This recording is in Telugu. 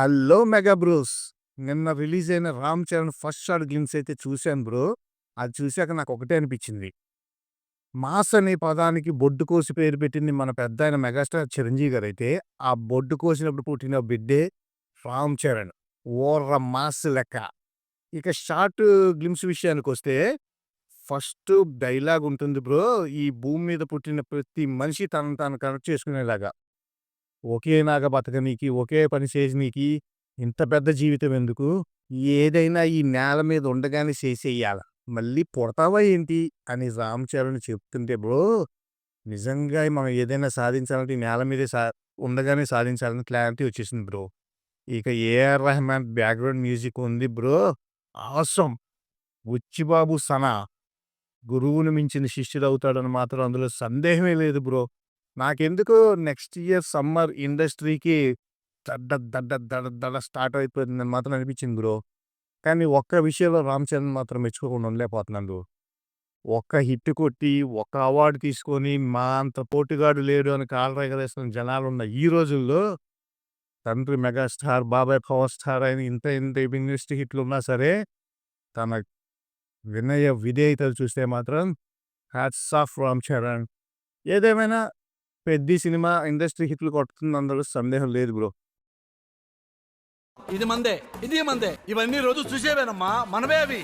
Hello mega bros. నిన్న రిలీజ్ అయిన 'Ram Charan' first shot glimpse అయితే చూశాను బ్రో. అది చూసాక నాకొకటే అనిపించింది. మాస్ అనే పదానికి బొడ్డు కోసి పేరు పెట్టింది మన పెద్దాయన మెగాస్టార్ చిరంజీవి గారైతే, ఆ బొడ్డు కోసినప్పుడు పుట్టిన బిడ్డే 'రామ్ చరణ్.' ఓర్ర మాస్ లెక్క. ఇక షార్ట్ గ్లింప్స్ విషయానికొస్తే, ఫస్ట్ డైలాగ్ ఉంటుంది బ్రో. ఈ భూమి మీద పుట్టిన ప్రతి మనిషి తనను తాను కనెక్ట్ చేసుకునేలాగా. ఒకేలాగా బతకనీకి, ఒకే పని చేయనీకి ఇంత పెద్ద జీవితం ఎందుకు? ఏదైనా ఈ నేల మీద ఉండగానే చేసేయాల. మళ్ళీ పుడతావా ఏంటి? అని రామ్ చరణ్ చెప్తుంటే బ్రో, నిజంగా మనం ఏదైనా సాధించాలంటే ఈ నేల మీదే ఉండగానే సాధించాలని క్లారిటీ వచ్చేసింది బ్రో. ఇక ఏఆర్ రెహమాన్ బ్యాక్‌గ్రౌండ్ మ్యూజిక్ ఉంది బ్రో. ఆసమ్! 'బుచ్చిబాబు సనా' గురువుని మించిన శిష్యుడవుతాడని మాత్రం అందులో సందేహమే లేదు బ్రో. నాకెందుకో నెక్స్ట్ ఇయర్ సమ్మర్ ఇండస్ట్రీకి దడ దడ దడ దడ స్టార్ట్ అయిపోతుందని మాత్రం అనిపించింది బ్రో. కానీ ఒక్క విషయంలో రామ్ చరణ్ మాత్రం మెచ్చుకోకుండా ఉండలేకపోతున్నాను బ్రో. ఒక్క హిట్ కొట్టి, ఒక్క అవార్డ్ తీసుకొని, మా అంత పోటుగాడు లేడు అని కాలర్ ఎగరేస్తున్న జనాలున్న ఈ రోజుల్లో, తండ్రి మెగాస్టార్, బాబాయ్ పవర్ స్టార్ అని ఇంత ఇంత ఇండస్ట్రీ హిట్లున్నా సరే, తన వినయ విధేయతలు చూస్తే మాత్రం హ్యాట్స్ ఆఫ్ రామ్ చరణ్. ఏదేమైనా 'పెద్ది' సినిమా ఇండస్ట్రీ హిట్లు కొడుతుంది అందులో సందేహం లేదు బ్రో. ఇది మందే, ఇది మందే. ఇవన్నీ రోజు చూసేవేనమ్మా, మనమే అవి.